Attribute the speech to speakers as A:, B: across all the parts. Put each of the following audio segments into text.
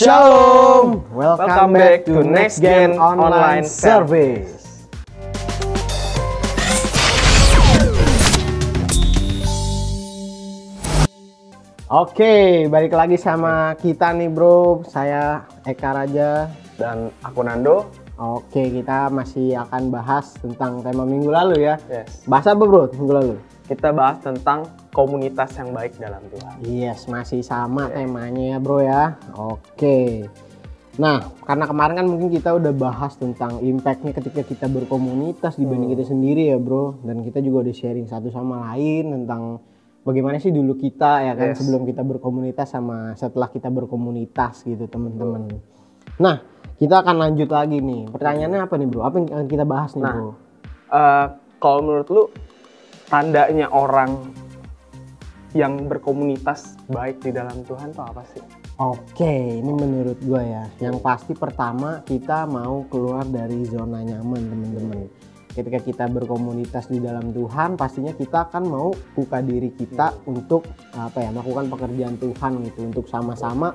A: Shalom! Welcome back to Next Gen Online Service. Oke, balik lagi sama kita nih bro. Saya Eka Raja
B: dan aku Nando.
A: Oke, kita masih akan bahas tentang tema minggu lalu ya.
B: Yes.
A: Bahas apa bro minggu lalu?
B: Kita bahas tentang komunitas yang baik dalam Tuhan.
A: Yes, masih sama temanya ya bro ya. Oke. Nah, karena kemarin kan mungkin kita udah bahas tentang impactnya ketika kita berkomunitas dibanding kita sendiri ya bro. Dan kita juga udah sharing satu sama lain tentang bagaimana sih dulu kita ya kan sebelum kita berkomunitas sama setelah kita berkomunitas gitu teman-teman. Nah, kita akan lanjut lagi nih. Pertanyaannya apa nih bro? Apa yang akan kita bahas nih bro?
B: Kalau menurut lu tandanya orang yang berkomunitas baik di dalam Tuhan itu apa sih?
A: Oke, ini menurut gue ya. Yang pasti pertama kita mau keluar dari zona nyaman teman-teman. Ketika kita berkomunitas di dalam Tuhan, pastinya kita akan mau buka diri kita untuk melakukan pekerjaan Tuhan gitu, untuk sama-sama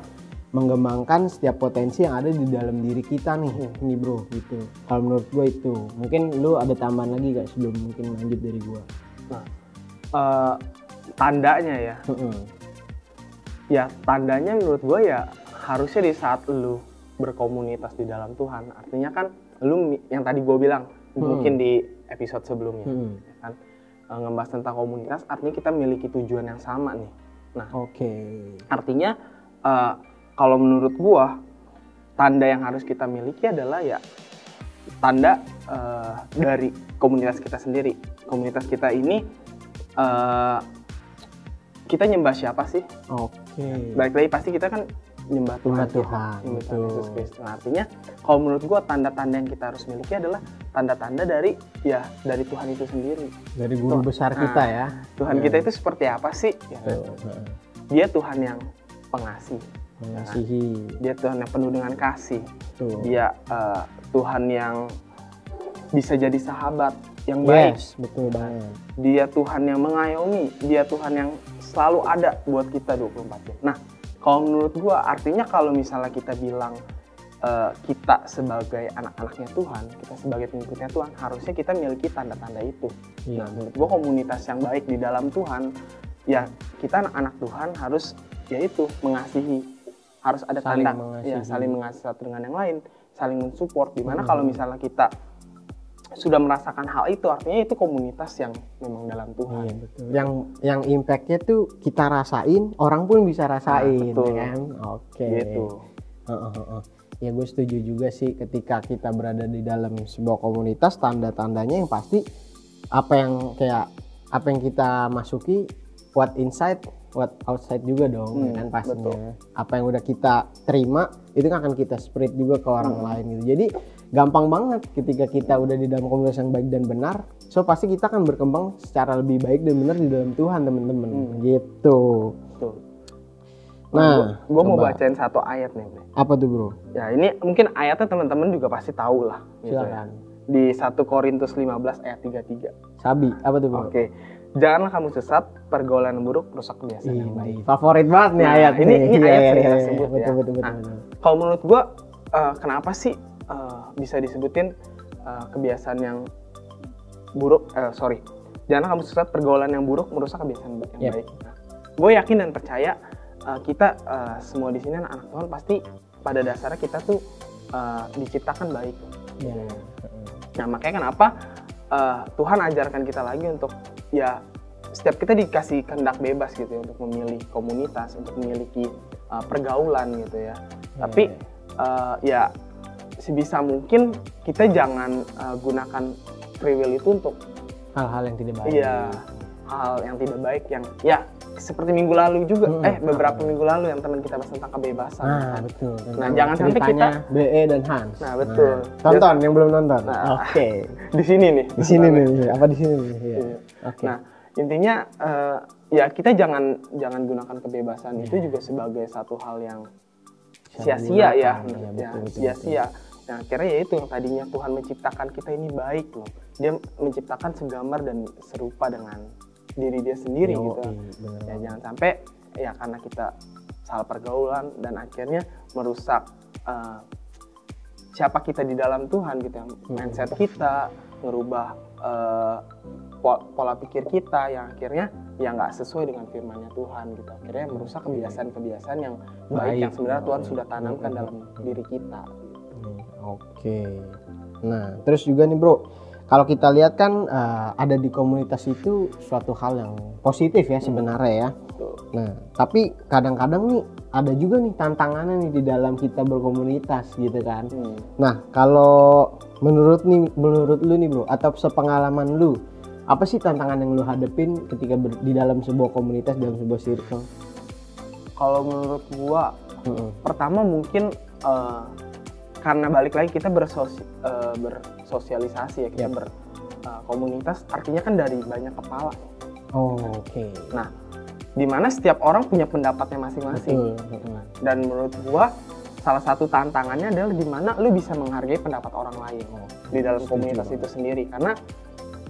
A: mengembangkan setiap potensi yang ada di dalam diri kita nih, ini bro gitu. Kalau menurut gue itu, mungkin lu ada tambahan lagi gak sebelum mungkin lanjut dari gue?
B: Nah, tandanya ya, ya tandanya menurut gue ya harusnya di saat lu berkomunitas di dalam Tuhan, artinya kan lu yang tadi gue bilang mungkin di episode sebelumnya, ya kan, ngebahas tentang komunitas, artinya kita memiliki tujuan yang sama nih. Nah, artinya kalau menurut gue tanda yang harus kita miliki adalah ya tanda dari komunitas kita sendiri. Komunitas kita ini kita nyembah siapa sih? Balik lagi pasti kita kan nyembah Tuhan. Nyembah Tuhan Yesus Kristus. Nah, artinya kalau menurut gua tanda-tanda yang kita harus miliki adalah tanda-tanda dari Tuhan itu sendiri.
A: Dari guru besar kita ya.
B: Tuhan kita itu seperti apa sih? Ya, dia Tuhan yang pengasih.
A: Mengasihi.
B: Dia Tuhan yang penuh dengan kasih. Dia Tuhan yang bisa jadi sahabat yang baik.
A: Betul banget.
B: Dia Tuhan yang mengayomi, dia Tuhan yang selalu ada buat kita 24 jam. Nah, kalau menurut gua artinya kalau misalnya kita bilang kita sebagai anak-anaknya Tuhan, kita sebagai pengikutnya Tuhan, harusnya kita miliki tanda-tanda itu. Nah, menurut gua komunitas yang baik di dalam Tuhan, ya kita anak-anak Tuhan harus yaitu mengasihi, harus ada tanda saling mengasihi satu dengan yang lain, saling mensupport. Dimana kalau misalnya kita sudah merasakan hal itu, artinya itu komunitas yang memang dalam Tuhan.
A: Iya, betul. Yang impactnya tuh kita rasain, orang pun bisa rasain, kan?
B: Gitu.
A: Ya gue setuju juga sih ketika kita berada di dalam sebuah komunitas, tanda-tandanya yang pasti apa yang kita masuki, what inside, what outside juga dong, kan pastinya. Apa yang udah kita terima itu akan kita spread juga ke orang lain gitu. Jadi gampang banget ketika kita udah di dalam komunitas yang baik dan benar, so pasti kita akan berkembang secara lebih baik dan benar di dalam Tuhan teman-teman, gitu.
B: Betul.
A: Nah,
B: gue mau bacain satu ayat nih, Bre.
A: Apa tuh bro?
B: Ya ini mungkin ayatnya teman-teman juga pasti tahu lah. Gitu ya. Di 1 Korintus 15 ayat 33.
A: Sabi, apa tuh bro?
B: Oke. Janganlah kamu sesat, pergaulan yang buruk merusak kebiasaan yang baik.
A: Favorit banget nih ayat
B: ini ayat sering kita sebut
A: ya. Betul.
B: Kalau menurut gue, kenapa sih bisa disebutin kebiasaan yang buruk? Janganlah kamu sesat, pergaulan yang buruk merusak kebiasaan yang baik. Nah, gue yakin dan percaya kita semua di sini anak-anak Tuhan pasti pada dasarnya kita tuh diciptakan baik. Nah, makanya kenapa Tuhan ajarkan kita lagi untuk ya setiap kita dikasih kehendak bebas gitu ya, untuk memilih komunitas, untuk memiliki pergaulan gitu ya. Tapi ya sebisa mungkin kita jangan gunakan free will itu untuk
A: hal-hal yang tidak baik.
B: Iya, hal yang tidak baik yang ya seperti minggu lalu juga, beberapa minggu lalu yang teman kita bahas tentang kebebasan.
A: Nah, betul.
B: Nah, jangan sampai kita
A: BE dan Hans.
B: Nah, betul.
A: Tonton yang belum nonton.
B: Nah, di sini nih.
A: Di sini nih. Apa di sini nih? Iya.
B: Nah, intinya ya kita jangan gunakan kebebasan itu juga sebagai satu hal yang sia-sia ya. Sia-sia. Nah, akhirnya ya itu yang tadinya Tuhan menciptakan kita ini baik loh. Dia menciptakan segambar dan serupa dengan diri dia sendiri gitu. Ya jangan sampai ya karena kita salah pergaulan dan akhirnya merusak siapa kita di dalam Tuhan gitu ya, mindset kita, ngerubah pola pikir kita yang akhirnya ya nggak sesuai dengan firman-Nya Tuhan gitu, akhirnya merusak kebiasaan-kebiasaan yang baik yang sebenarnya Tuhan sudah tanamkan dalam diri kita.
A: Oke. Nah, terus juga nih bro, kalau kita lihat kan ada di komunitas itu suatu hal yang positif ya sebenarnya ya. Nah, tapi kadang-kadang nih ada juga nih tantangannya nih di dalam kita berkomunitas gitu kan. Nah, kalau menurut lu nih bro, atau sepengalaman lu, apa sih tantangan yang lu hadepin ketika di dalam sebuah komunitas, dalam sebuah circle?
B: Kalau menurut gua, pertama mungkin karena balik lagi kita bersosialisasi ya, kita berkomunitas, artinya kan dari banyak kepala.
A: Oke.
B: Nah, di mana setiap orang punya pendapatnya masing-masing. Dan menurut gua salah satu tantangannya adalah di mana lu bisa menghargai pendapat orang lain di dalam komunitas itu sendiri, karena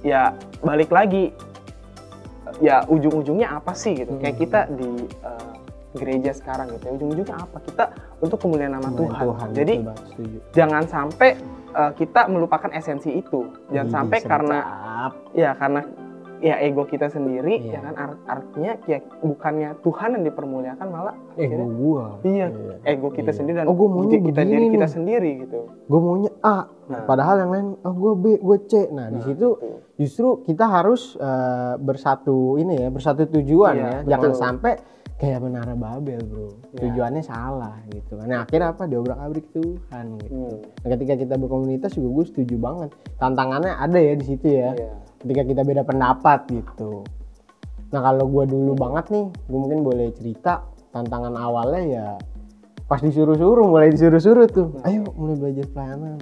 B: ya balik lagi ya ujung-ujungnya apa sih gitu. Kayak kita di gereja sekarang gitu ya, ujung-ujungnya apa? Kita untuk kemuliaan nama Tuhan. Jadi jangan sampai kita melupakan esensi itu. Jangan sampai karena ego kita sendiri, ya kan, artinya ya bukannya Tuhan yang dipermuliakan, malah
A: ego gua.
B: Ego kita sendiri dan
A: diri
B: kita sendiri gitu.
A: Gue maunya A, padahal yang lain gue B, gue C. Nah, di situ justru kita harus bersatu tujuan ya. Jangan sampai kayak menara Babel bro, tujuannya salah gitu kan. Nah, akhirnya apa, diobrak-abrik Tuhan gitu. Nah, ketika kita berkomunitas juga gue setuju banget, tantangannya ada ya di situ ya. Ketika kita beda pendapat gitu. Nah, kalau gue dulu banget nih, gue mungkin boleh cerita tantangan awalnya ya pas mulai disuruh tuh, ayo mulai belajar pelayanan,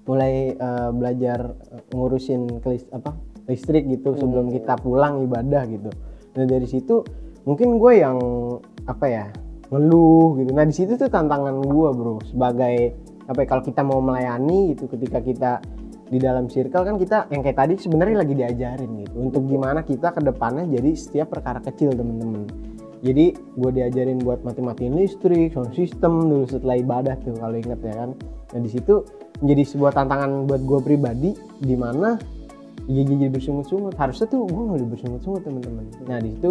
A: mulai belajar ngurusin listrik gitu sebelum kita pulang ibadah gitu. Nah, dari situ mungkin gue yang ngeluh gitu. Nah, di situ tuh tantangan gue bro, sebagai kalau kita mau melayani gitu, ketika kita di dalam circle kan kita yang kayak tadi sebenarnya lagi diajarin gitu untuk gimana kita ke depannya jadi setiap perkara kecil temen-temen. Jadi gue diajarin buat mati-matiin listrik, sound system dulu setelah ibadah tuh kalau inget ya kan. Nah, di situ menjadi sebuah tantangan buat gue pribadi, di mana jadi bersungut-sungut. Harusnya tuh gue nggak bersungut-sungut temen-temen. Nah, di situ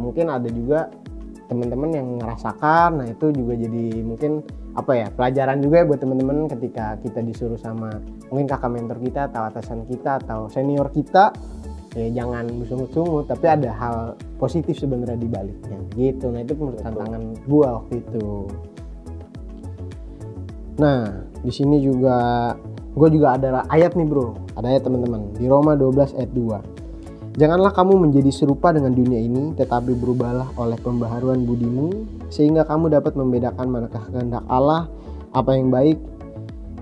A: mungkin ada juga teman-teman yang ngerasakan. Nah, itu juga jadi mungkin pelajaran juga ya buat teman-teman ketika kita disuruh sama mungkin kakak mentor kita atau atasan kita atau senior kita, ya jangan bersungut-sungut, tapi ada hal positif sebenarnya di baliknya gitu. Nah, itu tantangan gua waktu itu. Nah, di sini juga gua juga ada ayat nih bro, ada ayat teman-teman di Roma 12 ayat 2. Janganlah kamu menjadi serupa dengan dunia ini, tetapi berubahlah oleh pembaharuan budimu, sehingga kamu dapat membedakan manakah kehendak Allah, apa yang baik,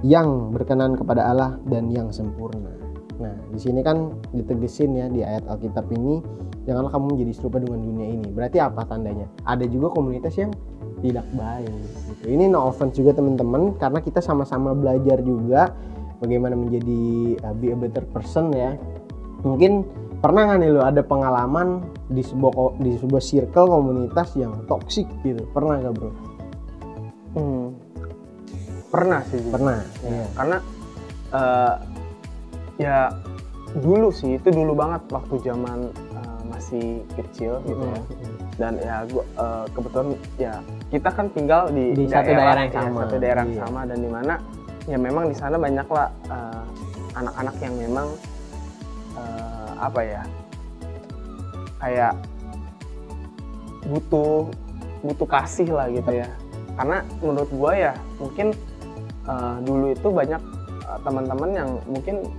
A: yang berkenan kepada Allah, dan yang sempurna. Nah, di sini kan ditegesin ya di ayat Alkitab ini, janganlah kamu menjadi serupa dengan dunia ini. Berarti apa tandanya? Ada juga komunitas yang tidak baik. Gitu. Ini no offense juga teman-teman, karena kita sama-sama belajar juga bagaimana menjadi be a better person ya. Mungkin pernah nggak nih lo ada pengalaman di sebuah circle komunitas yang toksik gitu? Pernah nggak bro?
B: Pernah sih.
A: Pernah.
B: Ya, karena ya dulu sih, itu dulu banget waktu zaman masih kecil gitu ya. Dan ya gua kebetulan ya kita kan tinggal di
A: satu daerah yang
B: sama, dan di mana ya memang di sana banyaklah anak-anak yang memang kayak butuh kasih lah gitu ya. Karena menurut gua ya mungkin dulu itu banyak teman-teman yang mungkin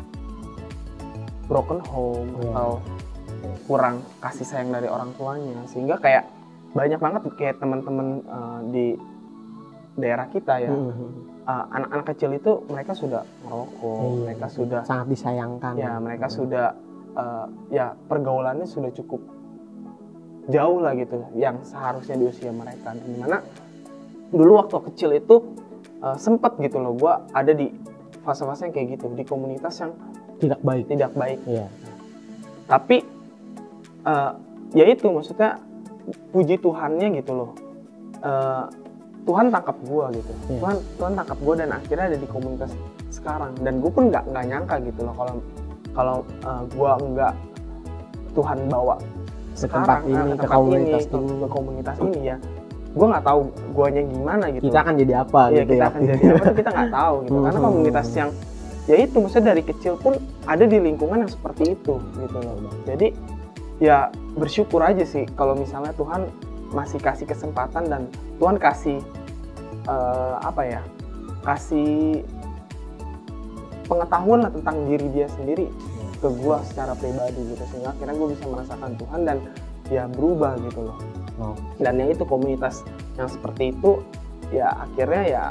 B: broken home atau kurang kasih sayang dari orang tuanya, sehingga kayak banyak banget kayak teman-teman di daerah kita ya, anak-anak kecil itu mereka sudah merokok, mereka sudah
A: sangat disayangkan
B: ya, mereka sudah ya pergaulannya sudah cukup jauh lah gitu yang seharusnya di usia mereka. Dimana dulu waktu kecil itu sempet gitu loh gue ada di fase-fase yang kayak gitu, di komunitas yang tidak baik.
A: Yeah.
B: Tapi ya itu maksudnya puji Tuhannya gitu loh, Tuhan tangkap gue gitu.
A: Iya.
B: Tuhan tangkap gue dan akhirnya ada di komunitas sekarang. Dan gue pun nggak nyangka gitu loh kalau gue nggak Tuhan bawa
A: Ke tempat
B: sekarang
A: ini,
B: ke
A: ke
B: tempat
A: komunitas
B: ini,
A: ini.
B: ke komunitas ini ya. Gue nggak tahu guanya gimana gitu.
A: Kita akan jadi apa
B: Iya,
A: gitu
B: kita
A: ya.
B: akan jadi apa tuh kita nggak tahu gitu. Karena komunitas yang ya itu maksudnya dari kecil pun ada di lingkungan yang seperti itu gitu loh. Jadi ya bersyukur aja sih kalau misalnya Tuhan masih kasih kesempatan dan Tuhan kasih kasih pengetahuan lah tentang diri dia sendiri ke gue secara pribadi gitu, sehingga akhirnya gue bisa merasakan Tuhan dan ya berubah gitu loh. Dan yang itu komunitas yang seperti itu ya akhirnya ya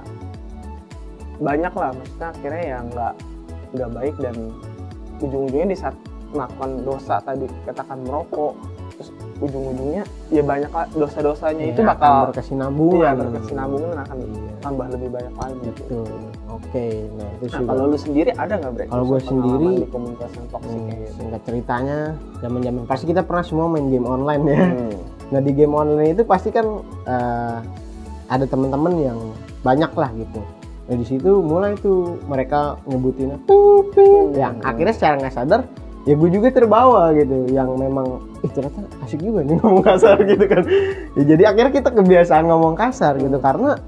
B: banyak lah, maksudnya akhirnya ya nggak baik dan ujung-ujungnya di saat melakukan dosa tadi, katakan merokok, terus ujung-ujungnya ya banyak lah dosa-dosanya itu bakal
A: berkesinambungan.
B: Iya, berkesinambungan dan akan tambah lebih banyak lagi gitu.
A: Oke, nah itu sih.
B: Kalau lu sendiri ada nggak Bre?
A: Kalau gue sendiri
B: di komunitas yang toksik kayak gitu?
A: Singkat ceritanya, zaman pasti kita pernah semua main game online ya. Nah di game online itu pasti kan ada teman-teman yang banyak lah gitu. Nah di situ mulai tuh mereka nyebutin yang akhirnya secara nggak sadar ya gue juga terbawa gitu, yang memang ternyata asik juga nih ngomong kasar gitu kan. Ya jadi akhirnya kita kebiasaan ngomong kasar gitu karena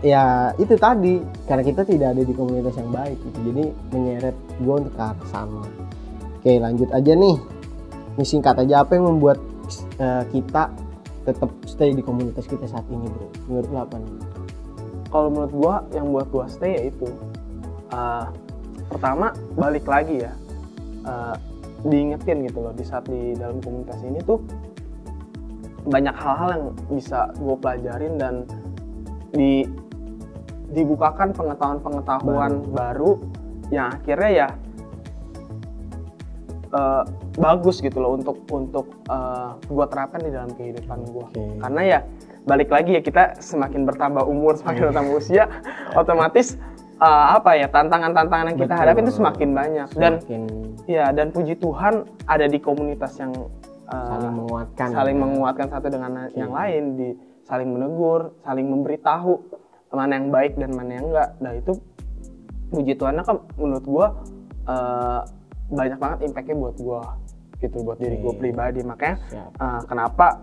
A: ya itu tadi, karena kita tidak ada di komunitas yang baik gitu, jadi menyeret gue untuk ke arah sana. Oke, lanjut aja nih. Ini singkat aja, apa yang membuat kita tetap stay di komunitas kita saat ini bro? Menurut lo apa nih?
B: Kalau menurut gue yang buat gue stay yaitu pertama balik lagi ya, diingetin gitu loh, di saat di dalam komunitas ini tuh banyak hal-hal yang bisa gue pelajarin dan dibukakan pengetahuan baru yang akhirnya ya bagus gitu loh untuk gue terapkan di dalam kehidupan gue. Karena ya balik lagi ya, kita semakin bertambah umur, semakin bertambah usia, otomatis tantangan-tantangan yang kita hadapi itu semakin banyak. Dan puji Tuhan ada di komunitas yang saling menguatkan satu dengan yang lain, saling menegur, saling memberitahu mana yang baik dan mana yang enggak. Nah itu puji Tuhannya kan menurut gue banyak banget impactnya buat gue gitu, buat diri gue pribadi. Makanya kenapa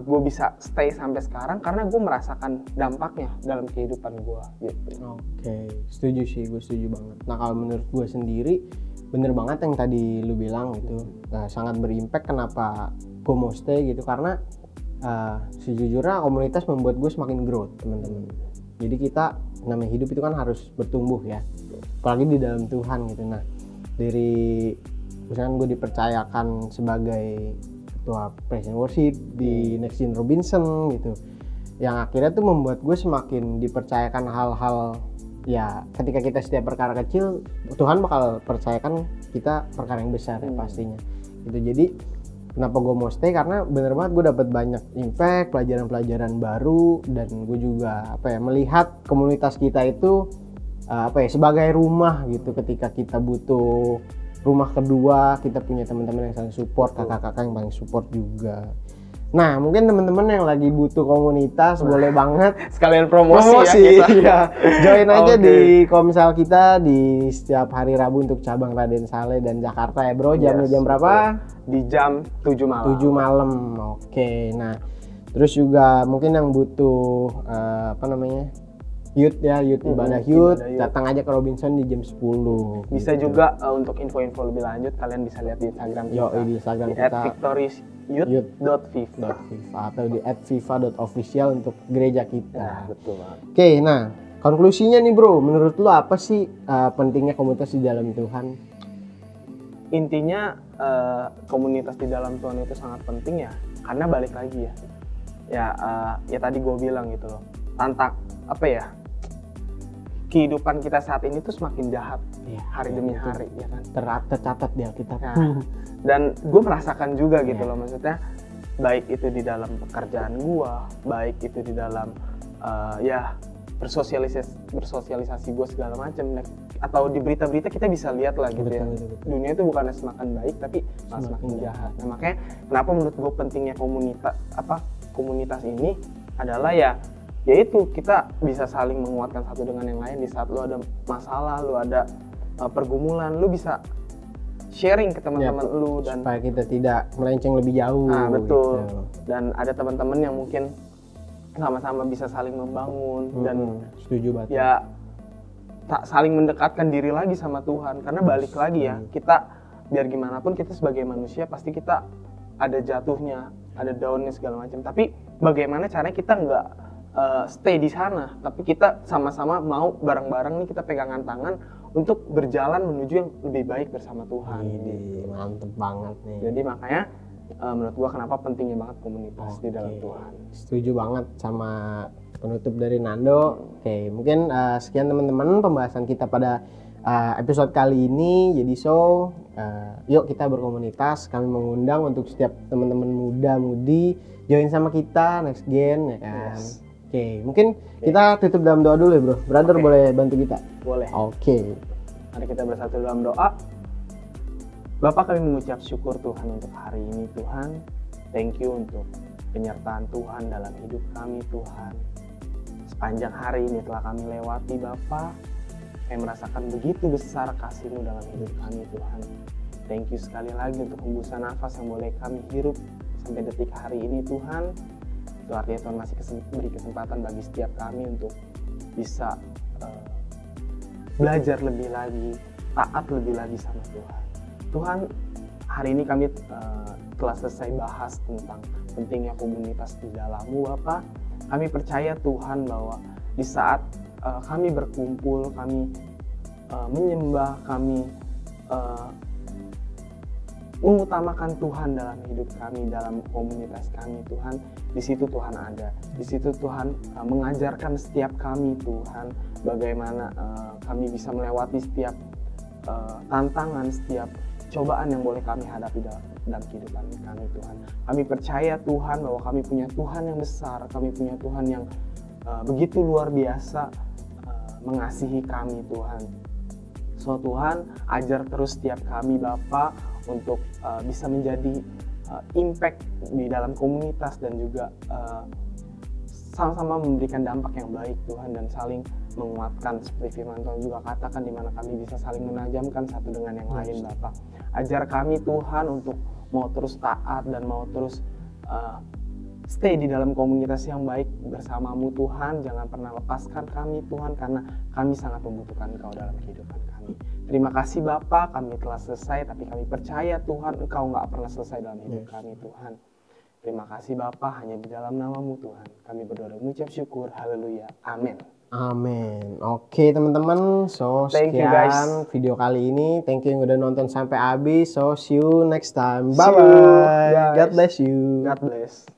B: gue bisa stay sampai sekarang, karena gue merasakan dampaknya dalam kehidupan gue gitu.
A: Oke, setuju sih, gue setuju banget. Nah kalau menurut gue sendiri bener banget yang tadi lu bilang gitu, sangat berimpact. Kenapa gue mau stay gitu, karena sejujurnya komunitas membuat gue semakin growth teman-teman. Jadi kita namanya hidup itu kan harus bertumbuh ya, apalagi di dalam Tuhan gitu. Nah dari misalkan gue dipercayakan sebagai ketua Praise and Worship di Next Gen Robinson gitu, yang akhirnya tuh membuat gue semakin dipercayakan hal-hal ya, ketika kita setiap perkara kecil Tuhan bakal percayakan kita perkara yang besar ya pastinya gitu. Jadi kenapa gue mau stay, karena bener banget gue dapat banyak impact, pelajaran-pelajaran baru, dan gue juga melihat komunitas kita itu sebagai rumah gitu. Ketika kita butuh rumah kedua, kita punya teman-teman yang saling support, kakak-kakak yang paling support juga. Nah mungkin teman-teman yang lagi butuh komunitas boleh banget
B: sekalian promosi ya kita.
A: Ya. Join aja di Komsel kita di setiap hari Rabu untuk cabang Raden Saleh dan Jakarta ya bro. Jamnya jam berapa?
B: Di jam 7 malam.
A: 7 malam. Oke. Nah terus juga mungkin yang butuh youth ibadah youth, datang aja ke Robinson di jam 10.
B: Bisa gitu. Juga untuk info-info lebih lanjut kalian bisa lihat di Instagram kita.
A: Di Instagram kita
B: @victoriouth.fifa
A: atau di @fifa.official untuk gereja kita.
B: Betul banget.
A: Oke, nah konklusinya nih bro, menurut lo apa sih pentingnya komunitas di dalam Tuhan?
B: Intinya komunitas di dalam Tuhan itu sangat penting ya, karena balik lagi ya tadi gue bilang gitu loh, kehidupan kita saat ini tuh semakin jahat hari demi hari ya kan,
A: tercatat di Alkitab.
B: Dan gue merasakan juga gitu loh, maksudnya baik itu di dalam pekerjaan gue, baik itu di dalam bersosialisasi gue segala macam, atau di berita-berita kita bisa lihat lah gitu. Betul. Dunia itu bukannya semakin baik tapi semakin jahat. Nah makanya kenapa menurut gue pentingnya komunitas ini adalah ya ya itu kita bisa saling menguatkan satu dengan yang lain. Di saat lu ada masalah, lu ada pergumulan, lu bisa sharing ke teman-teman lu dan
A: supaya kita tidak melenceng lebih jauh.
B: Nah, betul.
A: Gitu.
B: Dan ada teman-teman yang mungkin sama-sama bisa saling membangun dan
A: setuju banget.
B: Ya tak saling mendekatkan diri lagi sama Tuhan, karena balik lagi ya, kita biar gimana pun kita sebagai manusia pasti kita ada jatuhnya, ada downnya segala macam. Tapi bagaimana caranya kita nggak stay di sana, tapi kita sama-sama mau bareng-bareng nih, kita pegangan tangan untuk berjalan menuju yang lebih baik bersama Tuhan.
A: Mantep banget nih.
B: Jadi makanya menurut gua kenapa pentingnya banget komunitas di dalam Tuhan.
A: Setuju banget sama penutup dari Nando. Oke, mungkin sekian teman-teman pembahasan kita pada episode kali ini. Jadi yuk kita berkomunitas. Kami mengundang untuk setiap teman-teman muda-mudi join sama kita Next Gen, ya kan.
B: Yes.
A: Oke, mungkin kita tutup dalam doa dulu ya bro. Brother boleh bantu kita?
B: Boleh.
A: Oke.
B: Mari kita bersatu dalam doa. Bapak, kami mengucap syukur Tuhan untuk hari ini Tuhan. Thank you untuk penyertaan Tuhan dalam hidup kami Tuhan. Sepanjang hari ini telah kami lewati Bapak. Kami merasakan begitu besar kasih-Mu dalam hidup kami Tuhan. Thank you sekali lagi untuk hembusan nafas yang boleh kami hirup sampai detik hari ini Tuhan. Itu artinya Tuhan masih beri kesempatan bagi setiap kami untuk bisa belajar lebih lagi, taat lebih lagi sama Tuhan. Tuhan, hari ini kami telah selesai bahas tentang pentingnya komunitas di dalam-Mu Bapak. Kami percaya Tuhan bahwa di saat kami berkumpul, kami menyembah, kami mengutamakan Tuhan dalam hidup kami, dalam komunitas kami Tuhan, di situ Tuhan ada, di situ Tuhan mengajarkan setiap kami Tuhan, bagaimana kami bisa melewati setiap tantangan, setiap cobaan yang boleh kami hadapi dalam kehidupan kami Tuhan. Kami percaya Tuhan bahwa kami punya Tuhan yang besar, kami punya Tuhan yang begitu luar biasa mengasihi kami Tuhan. So Tuhan, ajar terus setiap kami Bapa untuk bisa menjadi impact di dalam komunitas dan juga sama-sama memberikan dampak yang baik Tuhan, dan saling menguatkan seperti firman Tuhan juga katakan, di mana kami bisa saling menajamkan satu dengan yang lain Bapa. Ajar kami Tuhan untuk mau terus taat dan mau terus stay di dalam komunitas yang baik bersama-Mu Tuhan. Jangan pernah lepaskan kami Tuhan, karena kami sangat membutuhkan Engkau dalam kehidupan kami. Terima kasih Bapa, kami telah selesai, tapi kami percaya Tuhan Engkau nggak pernah selesai dalam hidup kami Tuhan. Terima kasih Bapa, hanya di dalam nama-Mu Tuhan kami berdoa dan mengucap syukur. Haleluya, amin.
A: Amin. Oke teman-teman, sekian video kali ini. Thank you yang udah nonton sampai habis. So see you next time. Bye bye. God bless you.
B: God bless.